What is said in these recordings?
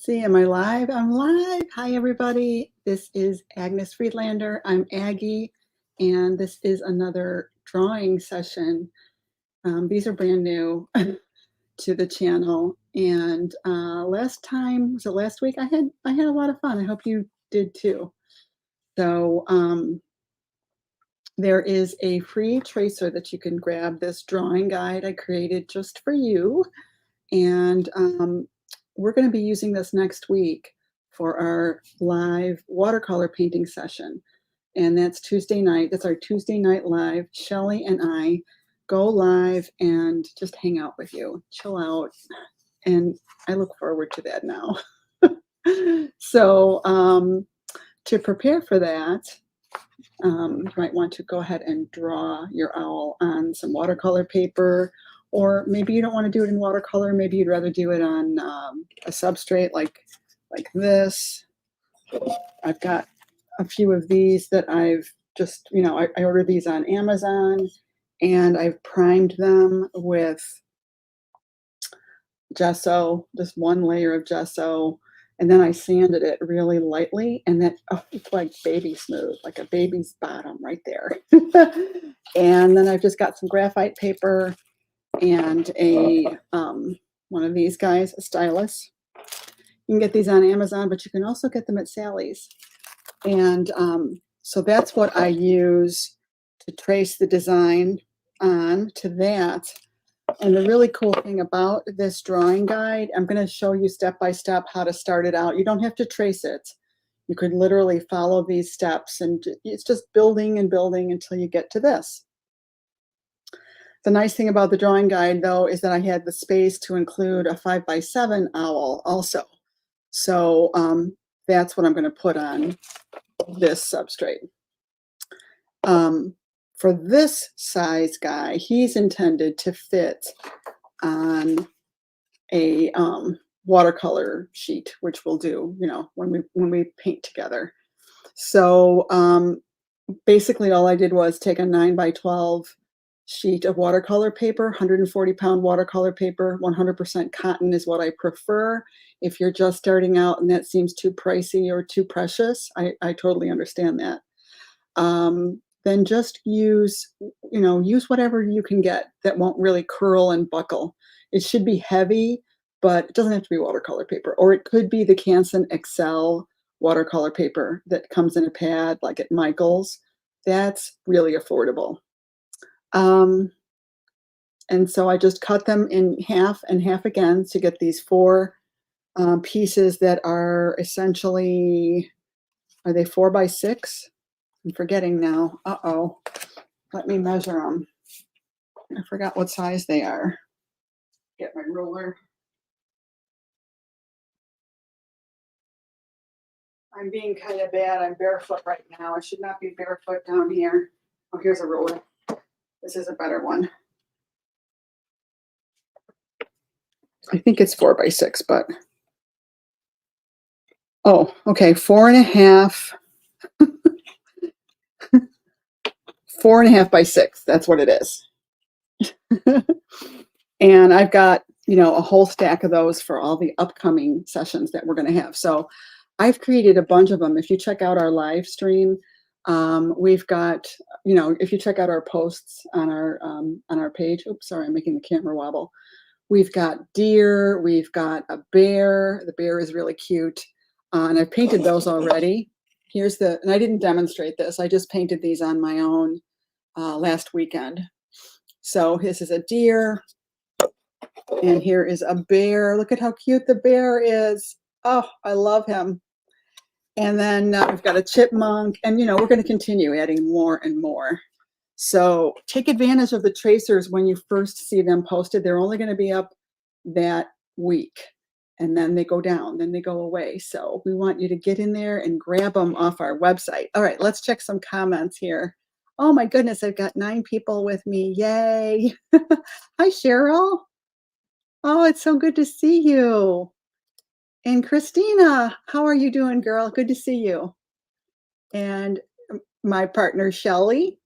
Let's see, am I live? I'm live. Hi, everybody. This is Agnes Friedlander. I'm Aggie, and this is another drawing session. These are brand new to the channel. And last time, was it last week? I had a lot of fun. I hope you did too. So there is a free tracer that you can grab, this drawing guide I created just for you. And we're going to be using this next week for our live watercolor painting session. And that's Tuesday night. That's our Tuesday night live. Shelly and I go live and just hang out with you, chill out. And I look forward to that now. So to prepare for that, you might want to go ahead and draw your owl on some watercolor paper. Or maybe you don't want to do it in watercolor. Maybe you'd rather do it on a substrate like this. I've got a few of these that I've just, I ordered these on Amazon, and I've primed them with gesso, just one layer of gesso, and then I sanded it really lightly, and then it's like baby smooth, like a baby's bottom right there. And then I've just got some graphite paper and a one of these guys, a stylus. You can get these on Amazon, but you can also get them at Sally's. And so that's what I use to trace the design on to that. And the really cool thing about this drawing guide, I'm going to show you step by step how to start it out. You don't have to trace it. You could literally follow these steps, and it's just building and building until you get to this. The nice thing about the drawing guide, though, is that I had the space to include a 5x7 owl also. So that's what I'm going to put on this substrate. For this size guy, he's intended to fit on a watercolor sheet, which we'll do, when we paint together. So basically all I did was take a 9x12 sheet of watercolor paper, 140-pound watercolor paper. 100% cotton is what I prefer. If you're just starting out and that seems too pricey or too precious, I totally understand that. Then just use whatever you can get that won't really curl and buckle. It should be heavy, but it doesn't have to be watercolor paper. Or it could be the Canson Excel watercolor paper that comes in a pad like at Michael's. That's really affordable. And so I just cut them in half and half again to get these 4 pieces that are essentially, are they 4x6? I'm forgetting now. Uh-oh. Let me measure them. I forgot what size they are. Get my ruler. I'm being kind of bad. I'm barefoot right now. I should not be barefoot down here. Oh, here's a ruler. This is a better one. I think it's 4x6, but oh, okay, 4.5. 4.5x6. That's what it is. And I've got, a whole stack of those for all the upcoming sessions that we're going to have. So I've created a bunch of them. If you check out our live stream, we've got, if you check out our posts on our page, oops, sorry, I'm making the camera wobble. We've got deer, we've got a bear. The bear is really cute. And I've painted those already. And I didn't demonstrate this. I just painted these on my own last weekend. So this is a deer, and here is a bear. Look at how cute the bear is. Oh, I love him. And then we've got a chipmunk, and we're going to continue adding more and more. So take advantage of the tracers when you first see them posted. They're only going to be up that week, and then they go down, then they go away. So we want you to get in there and grab them off our website. All right, let's check some comments here. Oh my goodness, I've got 9 people with me. Yay. Hi, Cheryl. Oh, it's so good to see you. And Christina, how are you doing, girl? Good to see you. And my partner, Shelly,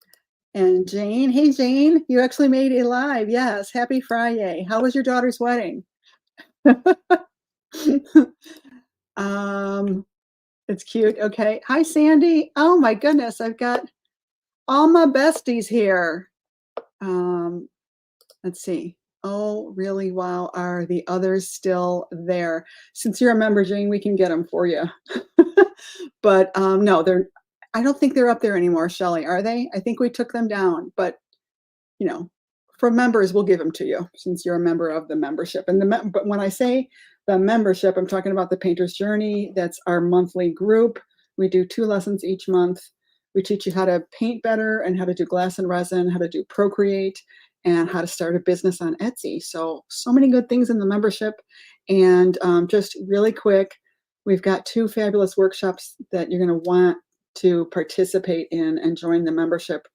and Jane. Hey, Jane, you actually made it live. Yes, happy Friday. How was your daughter's wedding? Um, it's cute. Okay. Hi, Sandy. Oh my goodness, I've got all my besties here. Um, let's see. Oh, really? Wow. Are the others still there? Since you're a member, Jane, we can get them for you. But no, I don't think they're up there anymore, Shelley. Are they? I think we took them down, but you know, for members, we'll give them to you since you're a member of the membership. And but when I say the membership, I'm talking about the Painter's Journey. That's our monthly group. We do 2 lessons each month. We teach you how to paint better and how to do glass and resin, how to do Procreate, and how to start a business on Etsy. So many good things in the membership. And just really quick, we've got 2 fabulous workshops that you're going to want to participate in and join the membership.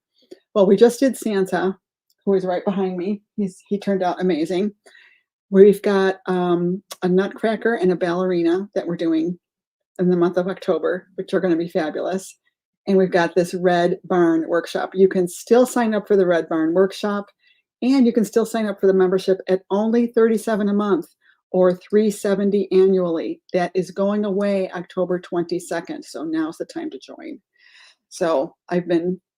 Well, we just did Santa, who is right behind me. He turned out amazing. We've got a nutcracker and a ballerina that we're doing in the month of October, which are going to be fabulous. And we've got this Red Barn workshop. You can still sign up for the Red Barn workshop, and you can still sign up for the membership at only $37 a month or $370 annually. That is going away October 22nd. So now's the time to join. So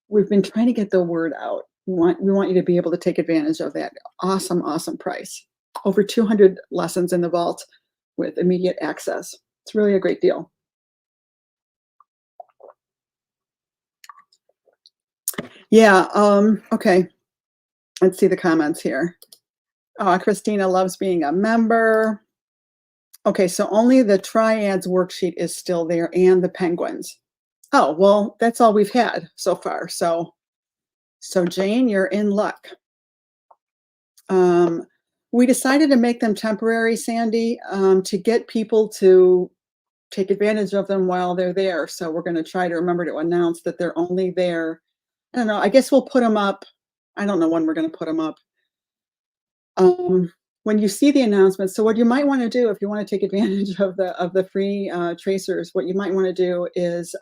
we've been trying to get the word out. We want you to be able to take advantage of that awesome, awesome price. Over 200 lessons in the vault with immediate access. It's really a great deal. Yeah, okay. Let's see the comments here. Christina loves being a member. Okay, so only the triads worksheet is still there and the penguins. Oh, well, that's all we've had so far. So Jane, you're in luck. We decided to make them temporary, Sandy, to get people to take advantage of them while they're there. So we're going to try to remember to announce that they're only there. I don't know. I guess we'll put them up. I don't know when we're going to put them up. When you see the announcements. So what you might want to do if you want to take advantage of the free tracers, what you might want to do is,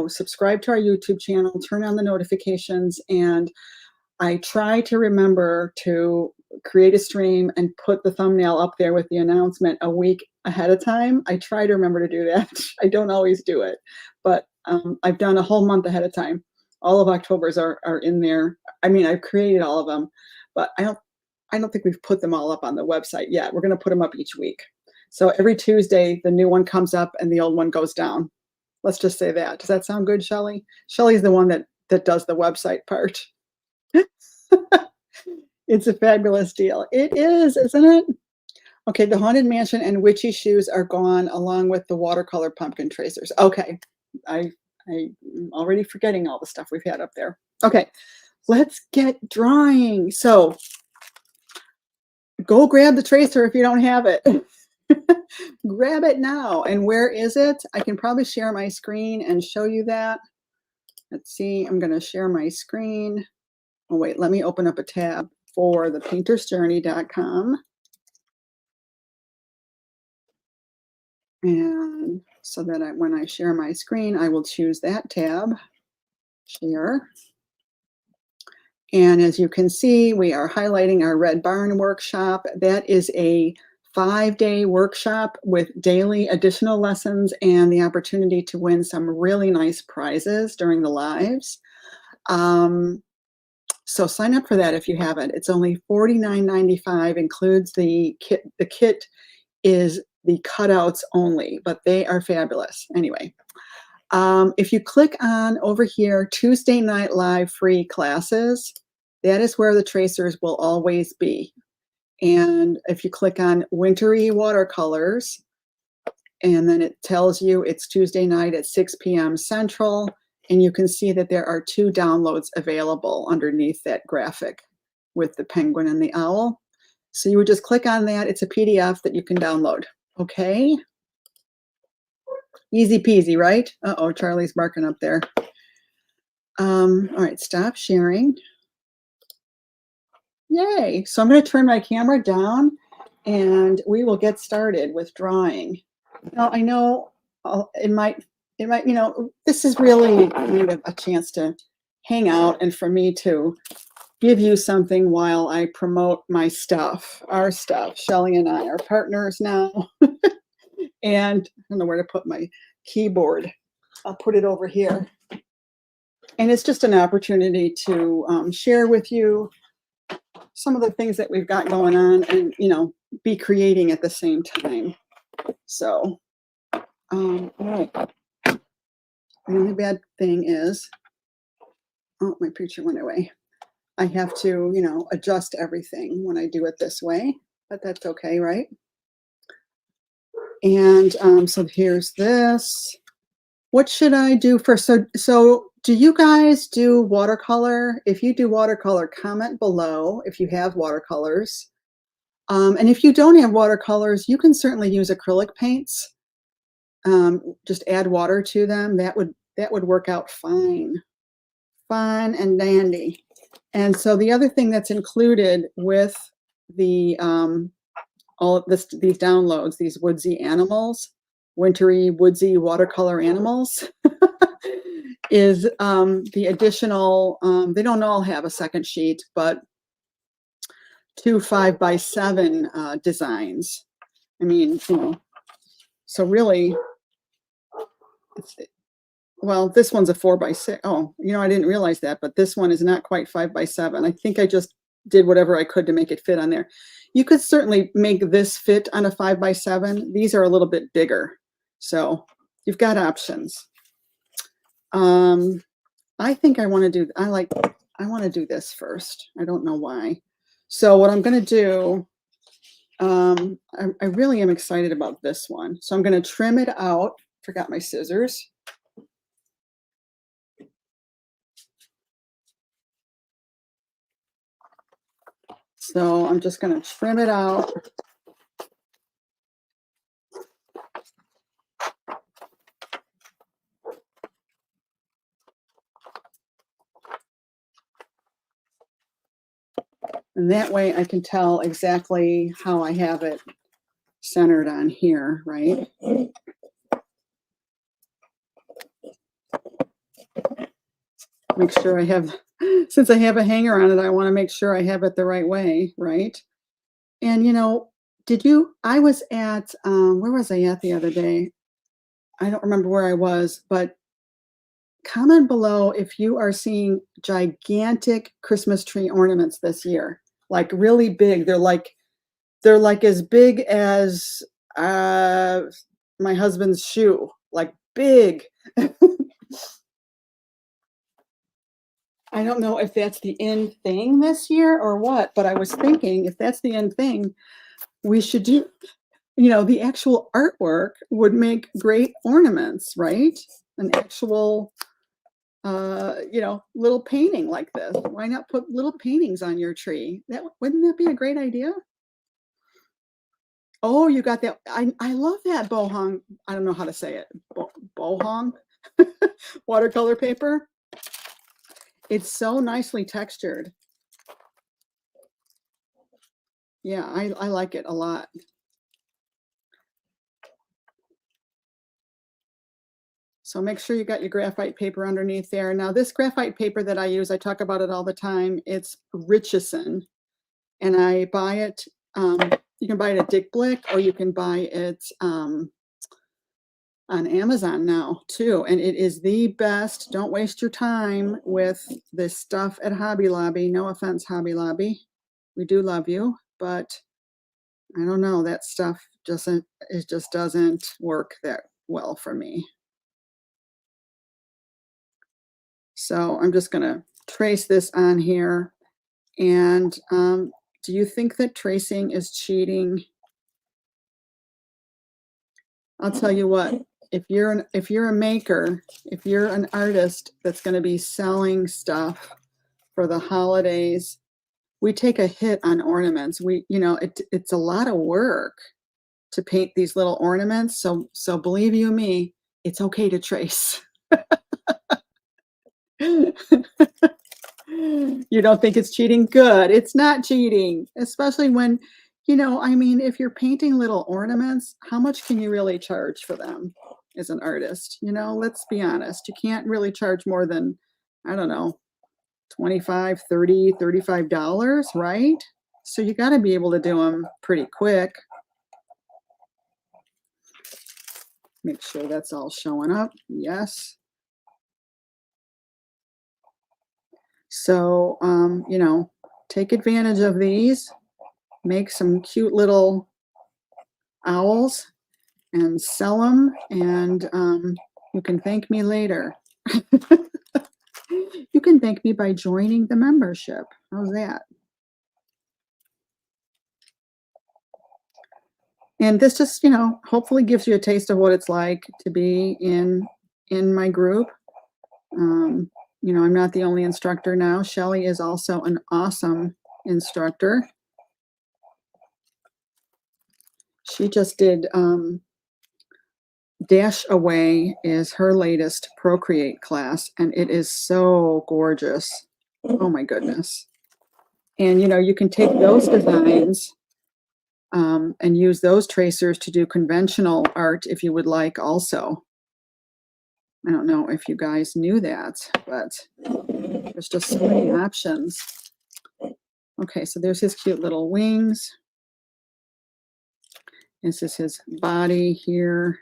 subscribe to our YouTube channel, turn on the notifications, and I try to remember to create a stream and put the thumbnail up there with the announcement a week ahead of time. I try to remember to do that. I don't always do it, but I've done a whole month ahead of time. All of October's are in there. I mean, I've created all of them, but I don't think we've put them all up on the website yet. We're going to put them up each week. So every Tuesday, the new one comes up and the old one goes down. Let's just say that. Does that sound good, Shelley? Shelley's the one that does the website part. It's a fabulous deal. It is, isn't it? Okay, the Haunted Mansion and Witchy Shoes are gone along with the watercolor pumpkin tracers. Okay, I'm already forgetting all the stuff we've had up there. Okay, let's get drawing. So go grab the tracer if you don't have it. Grab it now. And where is it? I can probably share my screen and show you that. Let's see, I'm going to share my screen. Oh, wait, let me open up a tab for the paintersjourney.com. And so that when I share my screen, I will choose that tab, share. And as you can see, we are highlighting our Red Barn workshop. That is a 5-day workshop with daily additional lessons and the opportunity to win some really nice prizes during the lives. So sign up for that if you haven't. It's only $49.95, includes the kit. The kit is the cutouts only, but they are fabulous. Anyway, if you click on over here, Tuesday Night Live free classes, that is where the tracers will always be. And if you click on Wintery Watercolors, and then it tells you it's Tuesday night at 6 p.m. Central, and you can see that there are 2 downloads available underneath that graphic with the penguin and the owl. So you would just click on that. It's a PDF that you can download. Okay. Easy peasy, right? Uh-oh, Charlie's barking up there. All right, stop sharing. Yay. So I'm going to turn my camera down and we will get started with drawing. Now, I know it might, this is really kind of a chance to hang out and for me to give you something while I promote my stuff, our stuff. Shelley and I are partners now. And I don't know where to put my keyboard. I'll put it over here. And it's just an opportunity to share with you some of the things that we've got going on and, be creating at the same time. So, all right. The only bad thing is, oh, my picture went away. I have to, adjust everything when I do it this way, but that's okay, right? And so here's this. What should I do first? So do you guys do watercolor? If you do watercolor, comment below if you have watercolors. And if you don't have watercolors, you can certainly use acrylic paints. Just add water to them. That would work out fine. Fine and dandy. And so the other thing that's included with the all of these downloads, these woodsy animals, wintry woodsy watercolor animals, is the additional, they don't all have a second sheet, but 2 5x7 designs. I mean, so really, well, this one's a 4x6. Oh, I didn't realize that, but this one is not quite 5x7. I think I just did whatever I could to make it fit on there. You could certainly make this fit on a 5x7. These are a little bit bigger, so you've got options. I think I want to do this first. I don't know why. So what I'm going to do, I really am excited about this one. So I'm going to trim it out. Forgot my scissors. So I'm just going to trim it out. And that way I can tell exactly how I have it centered on here, right? Make sure I have, since I have a hanger on it, I want to make sure I have it the right way, right? And I was at, where was I at the other day? I don't remember where I was, but comment below if you are seeing gigantic Christmas tree ornaments this year, like really big. They're like as big as my husband's shoe, like big. I don't know if that's the in thing this year or what, but I was thinking if that's the in thing, we should do, the actual artwork would make great ornaments, right? An actual, little painting like this. Why not put little paintings on your tree? Wouldn't that be a great idea? Oh, you got that. I love that bohong. I don't know how to say it. Bohong watercolor paper. It's so nicely textured. Yeah, I like it a lot. So make sure you got your graphite paper underneath there. Now this graphite paper that I use, I talk about it all the time. It's Richardson, and I buy it. You can buy it at Dick Blick, or you can buy it on Amazon now too. And it is the best. Don't waste your time with this stuff at Hobby Lobby. No offense, Hobby Lobby. We do love you, but I don't know. That stuff just doesn't work that well for me. So I'm just going to trace this on here. And do you think that tracing is cheating? I'll tell you what, if you're a maker, if you're an artist that's going to be selling stuff for the holidays, we take a hit on ornaments. It's a lot of work to paint these little ornaments. So believe you me, it's okay to trace. You don't think it's cheating? Good. It's not cheating, especially when, if you're painting little ornaments, how much can you really charge for them as an artist? Let's be honest. You can't really charge more than, I don't know, $25, $30, $35, right? So you got to be able to do them pretty quick. Make sure that's all showing up. Yes. So, take advantage of these. Make some cute little owls and sell them, and you can thank me later. You can thank me by joining the membership. How's that? And this just, hopefully gives you a taste of what it's like to be in my group. I'm not the only instructor now. Shelly is also an awesome instructor. She just did Dash Away is her latest Procreate class, and it is so gorgeous. Oh my goodness. And you can take those designs and use those tracers to do conventional art if you would like also. I don't know if you guys knew that, but there's just so many options. Okay, so there's his cute little wings. This is his body here.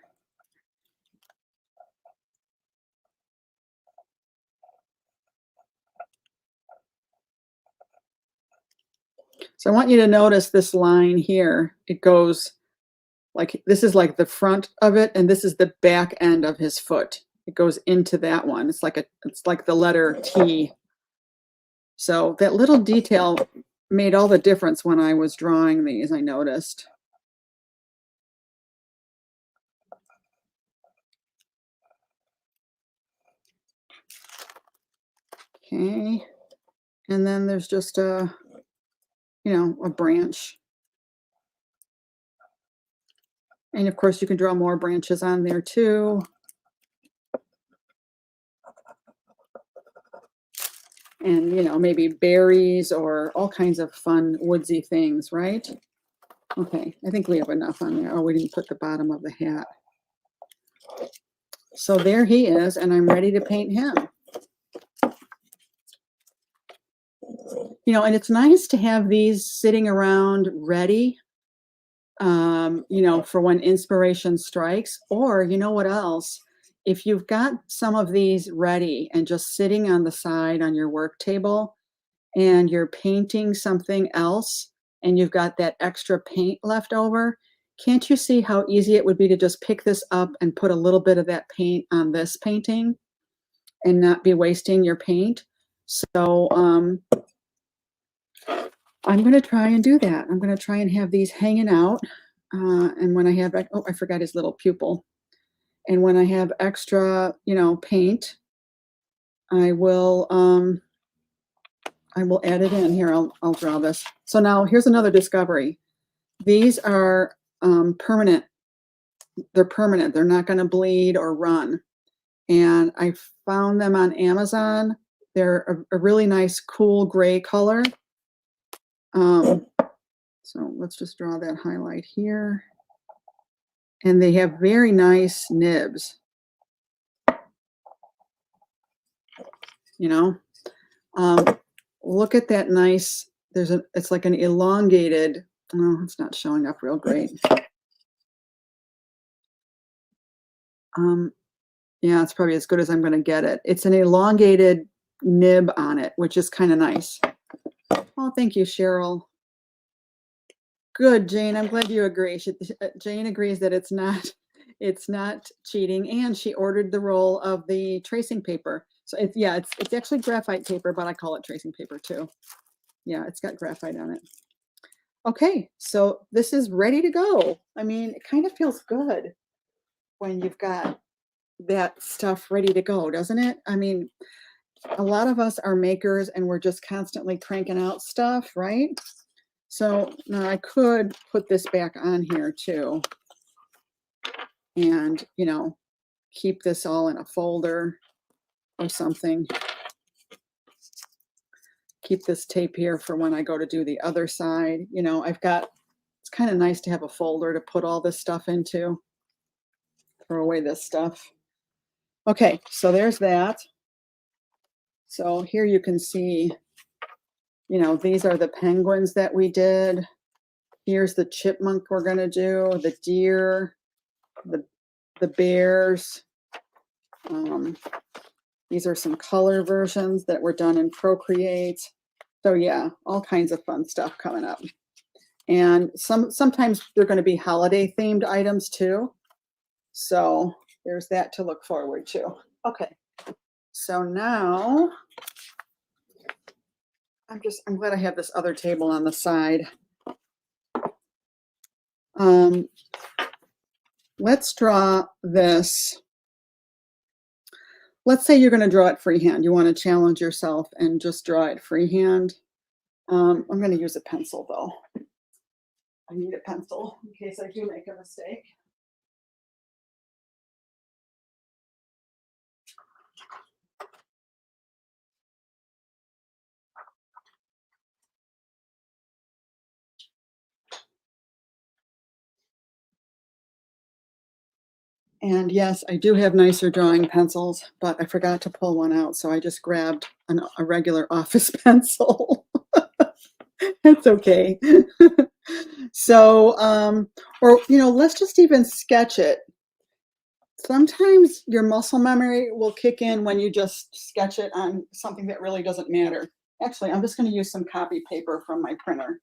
So I want you to notice this line here. It goes like, this is like the front of it, and this is the back end of his foot. It goes into that one. It's like the letter T. So that little detail made all the difference when I was drawing these, I noticed. Okay. And then there's just a branch. And of course you can draw more branches on there too. And, maybe berries or all kinds of fun woodsy things, right? Okay, I think we have enough on there. Oh, we didn't put the bottom of the hat. So there he is, and I'm ready to paint him. And it's nice to have these sitting around ready, for when inspiration strikes. Or, what else? If you've got some of these ready and just sitting on the side on your work table and you're painting something else and you've got that extra paint left over, can't you see how easy it would be to just pick this up and put a little bit of that paint on this painting and not be wasting your paint? So I'm going to try and do that. I'm going to try and have these hanging out. And when I have, I forgot his little pupil. And when I have extra, paint, I will add it in here. I'll draw this. So now here's another discovery. These are permanent. They're permanent. They're not going to bleed or run. And I found them on Amazon. They're a really nice, cool gray color. So let's just draw that highlight here. And they have very nice nibs. Look at that nice, it's like an elongated, oh, it's not showing up real great. Yeah, it's probably as good as I'm going to get it. It's an elongated nib on it, which is kind of nice. Oh, thank you, Cheryl. Good, Jane. I'm glad you agree. Jane agrees that it's not cheating, and she ordered the roll of the tracing paper. So it's actually graphite paper, but I call it tracing paper too. Yeah, it's got graphite on it. Okay, so this is ready to go. I mean, it kind of feels good when you've got that stuff ready to go, doesn't it? I mean, a lot of us are makers and we're just constantly cranking out stuff, right? So now I could put this back on here too and, keep this all in a folder or something. Keep this tape here for when I go to do the other side. It's kind of nice to have a folder to put all this stuff into. Throw away this stuff. Okay, so there's that. So here you can see, these are the penguins that we did. Here's the chipmunk we're going to do, the deer, the the bears. Um, these are some color versions that were done in Procreate. So yeah, all kinds of fun stuff coming up. And sometimes they're going to be holiday themed items too. So there's that to look forward to. Okay. So now I'm glad I have this other table on the side. Let's draw this. Let's say you're going to draw it freehand. You want to challenge yourself and just draw it freehand. I'm going to use a pencil though. I need a pencil in case I do make a mistake. And yes, I do have nicer drawing pencils, but I forgot to pull one out, so I just grabbed a regular office pencil. That's okay. So, or, let's just even sketch it. Sometimes your muscle memory will kick in when you just sketch it on something that really doesn't matter. Actually, I'm just going to use some copy paper from my printer.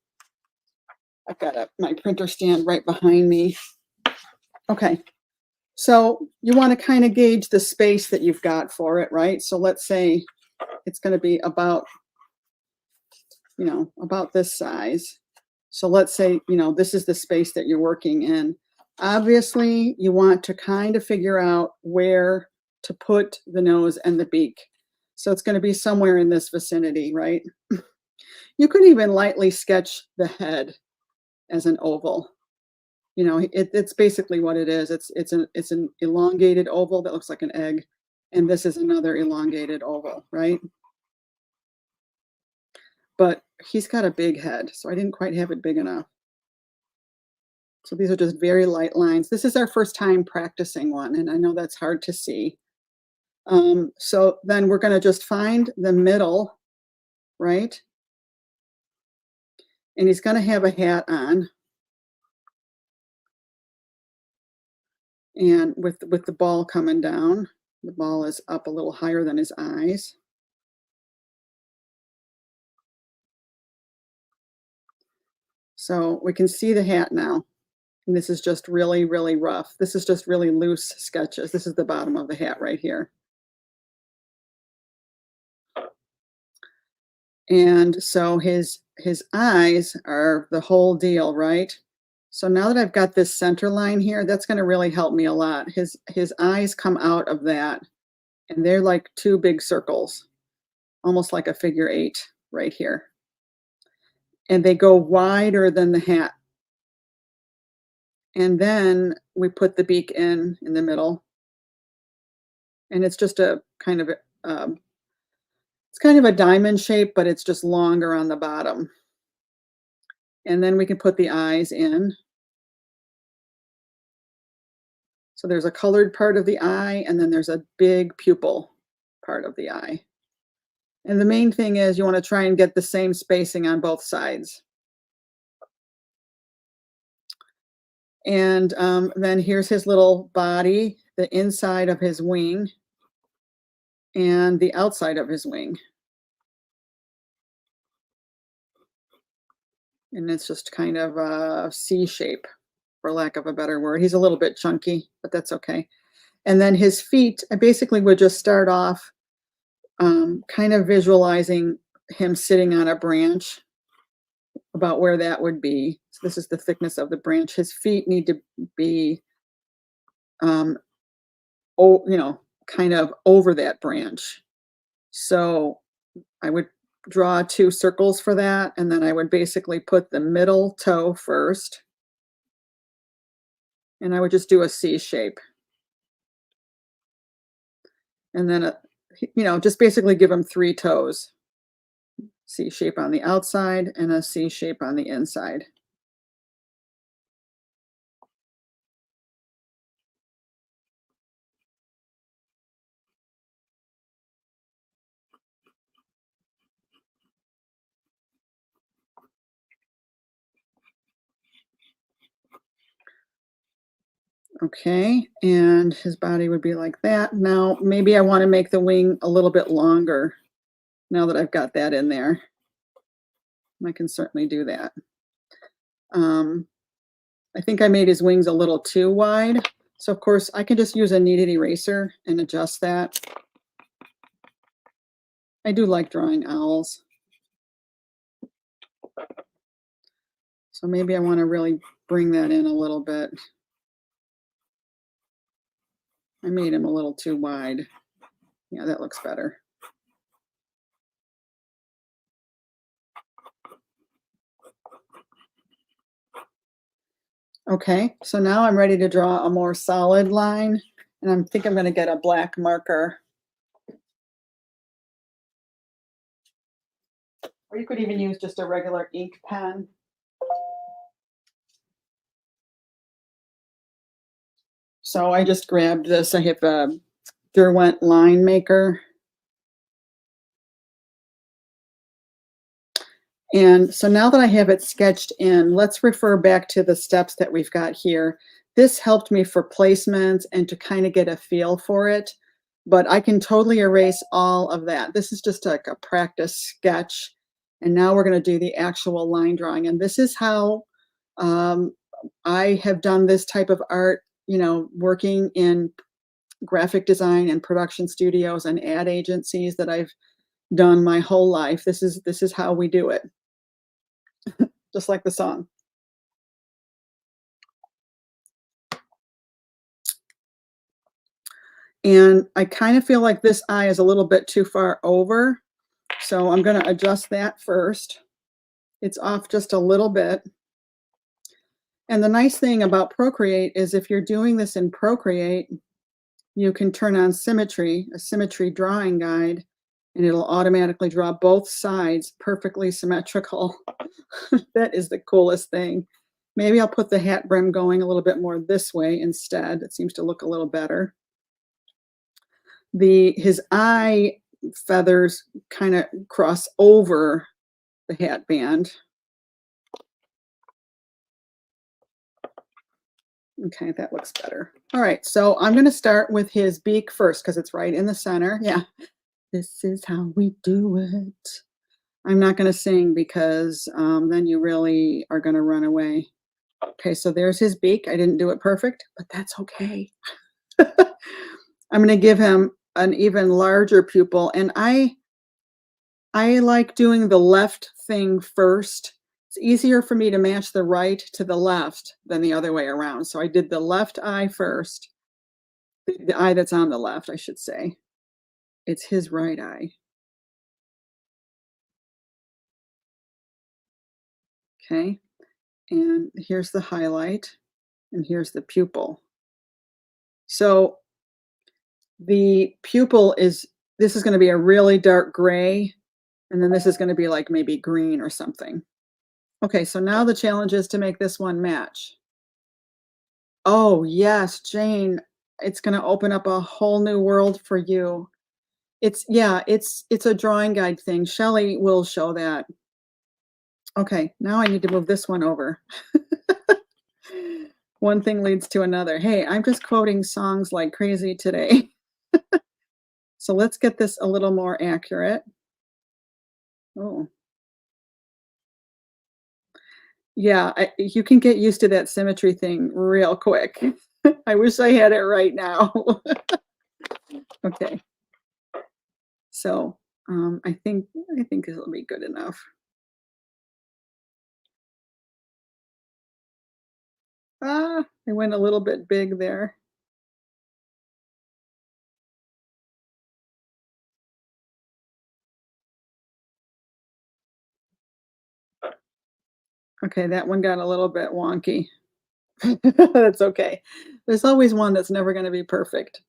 I've got my printer stand right behind me. Okay. So you want to kind of gauge the space that you've got for it, right? So let's say it's going to be about, about this size. So let's say, this is the space that you're working in. Obviously, you want to kind of figure out where to put the nose and the beak. So it's going to be somewhere in this vicinity, right? You could even lightly sketch the head as an oval. It's basically what it is. It's an elongated oval that looks like an egg, and this is another elongated oval, right? But he's got a big head, so I didn't quite have it big enough. So these are just very light lines. This is our first time practicing one, and I know that's hard to see. So then we're going to just find the middle, right? And he's going to have a hat on. And with the ball coming down, the ball is up a little higher than his eyes. So we can see the hat now. And this is just really, really rough. This is just really loose sketches. This is the bottom of the hat right here. And so his eyes are the whole deal, right? So now that I've got this center line here, that's going to really help me a lot. His eyes come out of that, and they're like two big circles, almost like a figure 8 right here. And they go wider than the hat. And then we put the beak in the middle. And it's just a kind of it's kind of a diamond shape, but it's just longer on the bottom. And then we can put the eyes in. So there's a colored part of the eye, and then there's a big pupil part of the eye. And the main thing is you want to try and get the same spacing on both sides. And then here's his little body, the inside of his wing, and the outside of his wing. And it's just kind of a C shape, for lack of a better word. He's a little bit chunky, but that's okay. And then his feet, I basically would just start off kind of visualizing him sitting on a branch, about where that would be. So this is the thickness of the branch. His feet need to be, kind of over that branch. So I would draw 2 circles for that, and then I would basically put the middle toe first, and I would just do a C shape. And then, just basically give him 3 toes. C shape on the outside and a C shape on the inside. Okay, and his body would be like that. Now, maybe I want to make the wing a little bit longer now that I've got that in there. I can certainly do that. Um, I think I made his wings a little too wide. So of course I can just use a kneaded eraser and adjust that. I do like drawing owls. So maybe I want to really bring that in a little bit. I made him a little too wide. Yeah, that looks better. Okay, so now I'm ready to draw a more solid line, and I think I'm going to get a black marker. Or you could even use just a regular ink pen. So I just grabbed this. I have a Derwent line maker. And so now that I have it sketched in, let's refer back to the steps that we've got here. This helped me for placement and to kind of get a feel for it, but I can totally erase all of that. This is just like a practice sketch. And now we're going to do the actual line drawing. And this is how um, I have done this type of art, working in graphic design and production studios and ad agencies that I've done my whole life. This is how we do it, just like the song. And I kind of feel like this eye is a little bit too far over. So I'm going to adjust that first. It's off just a little bit. And the nice thing about Procreate is if you're doing this in Procreate, you can turn on symmetry, a symmetry drawing guide, and it'll automatically draw both sides perfectly symmetrical. That is the coolest thing. Maybe I'll put the hat brim going a little bit more this way instead. It seems to look a little better. His eye feathers kind of cross over the hat band. Okay, that looks better. All right, so I'm going to start with his beak first because it's right in the center. Yeah, this is how we do it. I'm not going to sing because then you really are going to run away. Okay, so there's his beak. I didn't do it perfect, but that's okay. I'm going to give him an even larger pupil, and I like doing the left thing first. It's easier for me to match the right to the left than the other way around. So I did the left eye first, the eye that's on the left, I should say. It's his right eye. Okay. And here's the highlight, and here's the pupil. So the pupil this is going to be a really dark gray, and then this is going to be like maybe green or something. Okay, so now the challenge is to make this one match. Oh, yes, Jane, it's gonna open up a whole new world for you. It's a drawing guide thing. Shelley will show that. Okay, now I need to move this one over. One thing leads to another. Hey, I'm just quoting songs like crazy today. So let's get this a little more accurate. Oh, yeah, you can get used to that symmetry thing real quick. I wish I had it right now. Okay. So, I think it'll be good enough. Ah, I went a little bit big there. Okay, that one got a little bit wonky. That's okay. There's always one that's never gonna be perfect.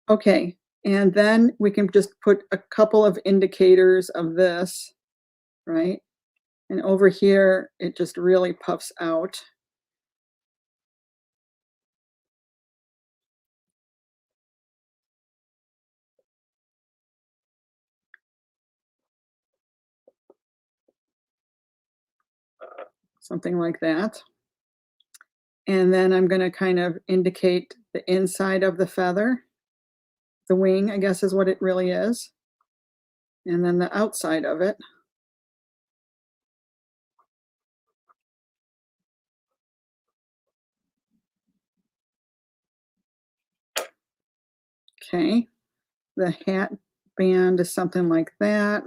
Okay, and then we can just put a couple of indicators of this, right? And over here, it just really puffs out. Something like that. And then I'm going to kind of indicate the inside of the feather. The wing, I guess, is what it really is. And then the outside of it. Okay. The hat band is something like that.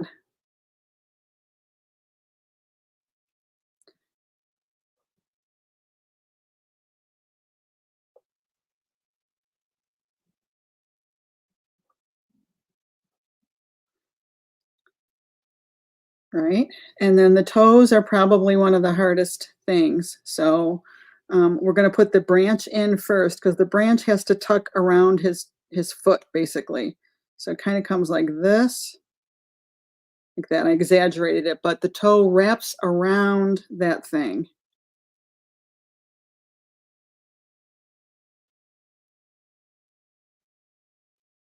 Right? And then the toes are probably one of the hardest things. So we're going to put the branch in first because the branch has to tuck around his foot basically. So it kind of comes like this, like that. I exaggerated it, but the toe wraps around that thing.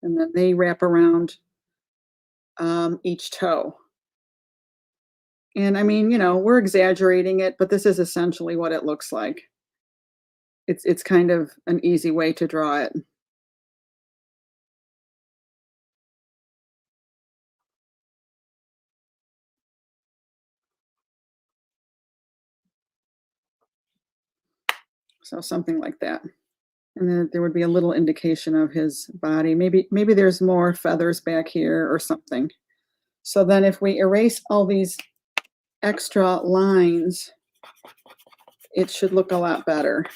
And then they wrap around each toe. And I mean, we're exaggerating it, but this is essentially what it looks like. It's kind of an easy way to draw it. So something like that. And then there would be a little indication of his body. Maybe there's more feathers back here or something. So then if we erase all these extra lines, it should look a lot better.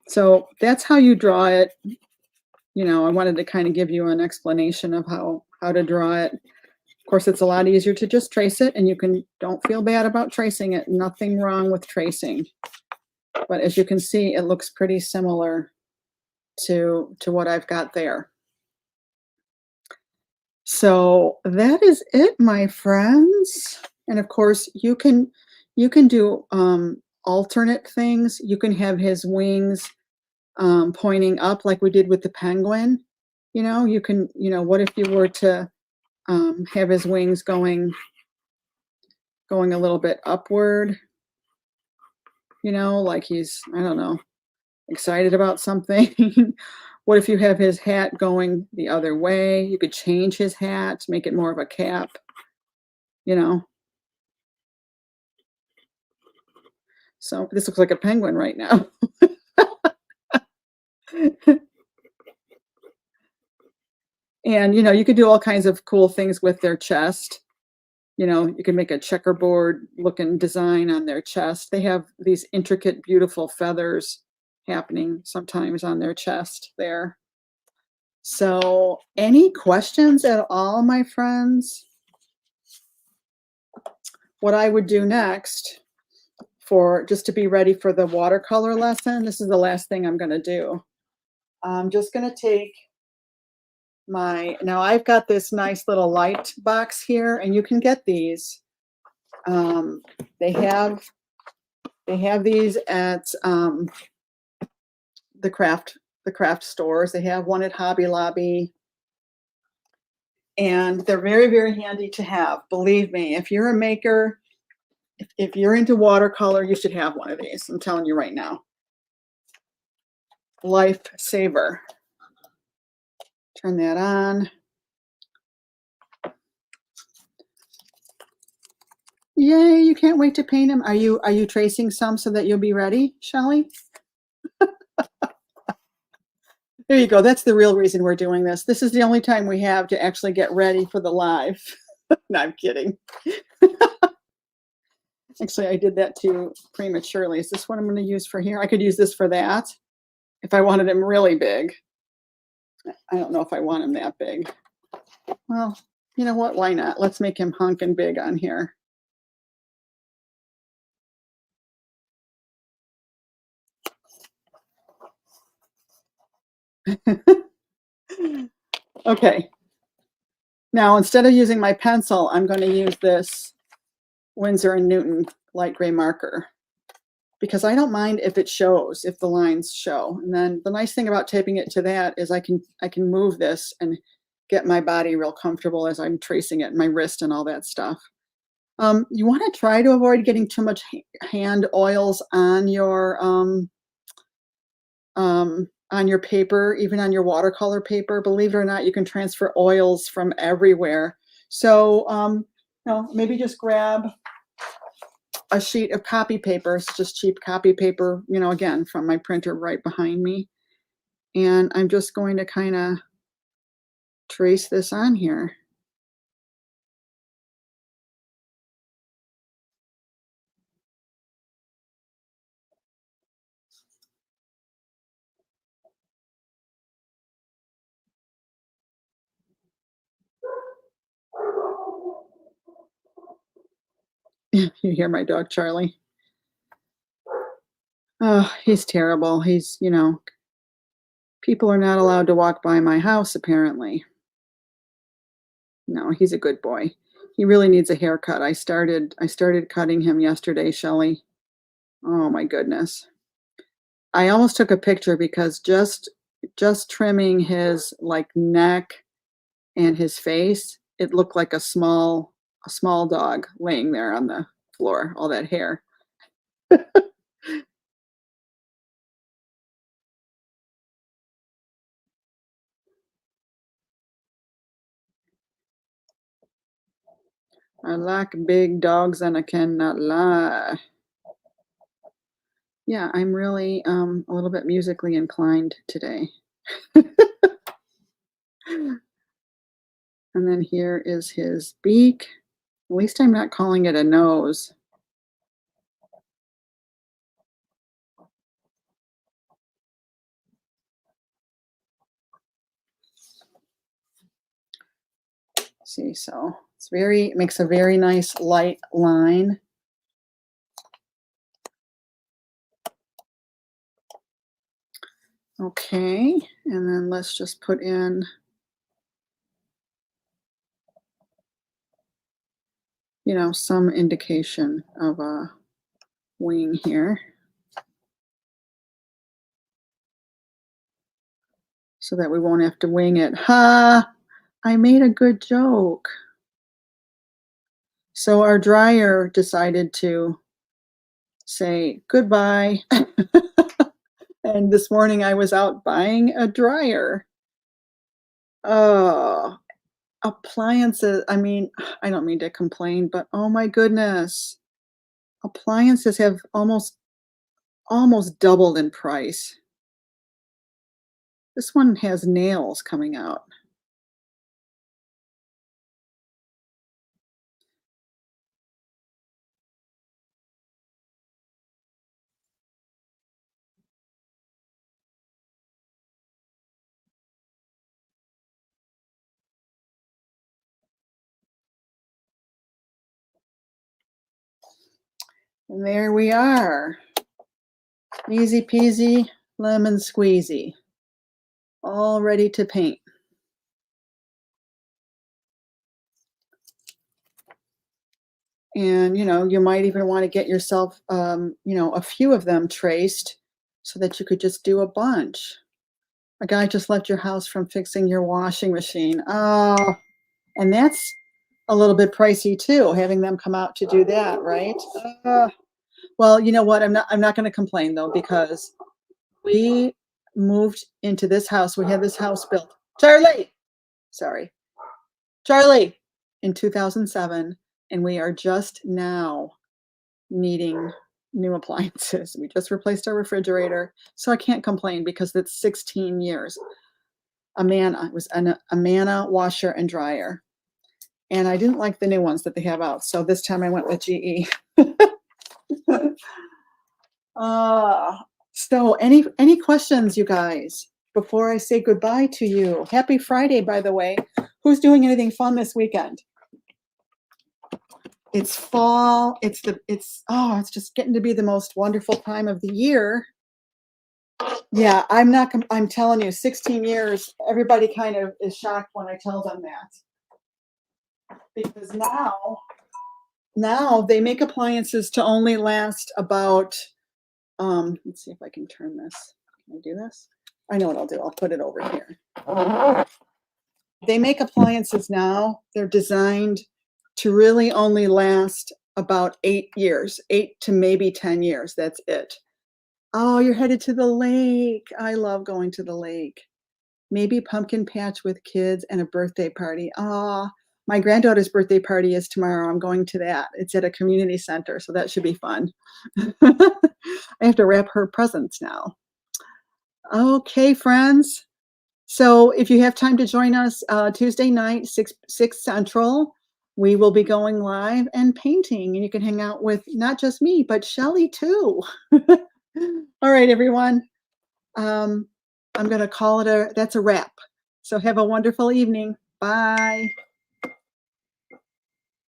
So that's how you draw it. I wanted to kind of give you an explanation of how to draw it. Of course, it's a lot easier to just trace it, and don't feel bad about tracing it. Nothing wrong with tracing. But as you can see, it looks pretty similar to what I've got there. So that is it, my friends. And of course, you can do alternate things. You can have his wings pointing up like we did with the penguin. You can, what if you were to have his wings going a little bit upward, like he's, I don't know, excited about something. What if you have his hat going the other way? You could change his hat, make it more of a cap, So this looks like a penguin right now. And, you could do all kinds of cool things with their chest. You can make a checkerboard looking design on their chest. They have these intricate, beautiful feathers happening sometimes on their chest there. So any questions at all, my friends? What I would do next just to be ready for the watercolor lesson, this is the last thing I'm going to do. I'm just going to take now I've got this nice little light box here, and you can get these. They have these at the craft stores. They have one at Hobby Lobby, and they're very, very handy to have. Believe me, if you're a maker, if you're into watercolor, you should have one of these. I'm telling you right now. Lifesaver. Turn that on. Yay, you can't wait to paint them. Are you tracing some so that you'll be ready, Shelley? There you go. That's the real reason we're doing this. This is the only time we have to actually get ready for the live. No, I'm kidding. Actually, I did that too prematurely. Is this what I'm going to use for here? I could use this for that if I wanted him really big. I don't know if I want him that big. Well, you know what? Why not? Let's make him honking big on here. Okay. Now, instead of using my pencil, I'm going to use this Winsor & Newton light gray marker because I don't mind if it shows, if the lines show. And then the nice thing about taping it to that is I can move this and get my body real comfortable as I'm tracing it, my wrist and all that stuff. You want to try to avoid getting too much hand oils on your paper, even on your watercolor paper. Believe it or not, you can transfer oils from everywhere. So, maybe just grab a sheet of copy paper. It's just cheap copy paper, again, from my printer right behind me. And I'm just going to kind of trace this on here. You hear my dog, Charlie? Oh, he's terrible. People are not allowed to walk by my house, apparently. No, he's a good boy. He really needs a haircut. I started cutting him yesterday, Shelley. Oh my goodness. I almost took a picture because just trimming his like neck and his face, it looked like a small dog laying there on the floor, all that hair. I like big dogs and I cannot lie. Yeah, I'm really a little bit musically inclined today. And then here is his beak. At least I'm not calling it a nose. See, so it makes a very nice light line. Okay, and then let's just put in, some indication of a wing here so that we won't have to wing it. Ha! I made a good joke. So our dryer decided to say goodbye. And this morning I was out buying a dryer. Oh, appliances. I mean, I don't mean to complain, but oh my goodness. Appliances have almost doubled in price. This one has nails coming out. And there we are. Easy peasy, lemon squeezy. All ready to paint. And, you might even want to get yourself, a few of them traced so that you could just do a bunch. A guy just left your house from fixing your washing machine. Oh, and that's a little bit pricey too, having them come out to do that, right? Well, you know what? I'm not going to complain though, because we moved into this house. We had this house built. Charlie, sorry, Charlie, in 2007, and we are just now needing new appliances. We just replaced our refrigerator, so I can't complain because it's 16 years. It was an Amana washer and dryer, and I didn't like the new ones that they have out, so this time I went with GE. Uh, so any questions, you guys, before I say goodbye to you? Happy Friday, by the way. Who's doing anything fun this weekend? It's fall. It's just getting to be the most wonderful time of the year. Yeah, I'm telling you, 16 years, everybody kind of is shocked when I tell them that. Because now they make appliances to only last about, let's see if I can turn this. Can I do this? I know what I'll do. I'll put it over here. They make appliances now, they're designed to really only last about 8 years, 8 to maybe 10 years, that's it. Oh, you're headed to the lake. I love going to the lake. Maybe pumpkin patch with kids and a birthday party. Ah, my granddaughter's birthday party is tomorrow. I'm going to that. It's at a community center, so that should be fun. I have to wrap her presents now. Okay, friends. So if you have time to join us Tuesday night, 6 Central, we will be going live and painting, and you can hang out with not just me, but Shelly too. All right, everyone. Um, I'm going to call it that's a wrap. So have a wonderful evening. Bye.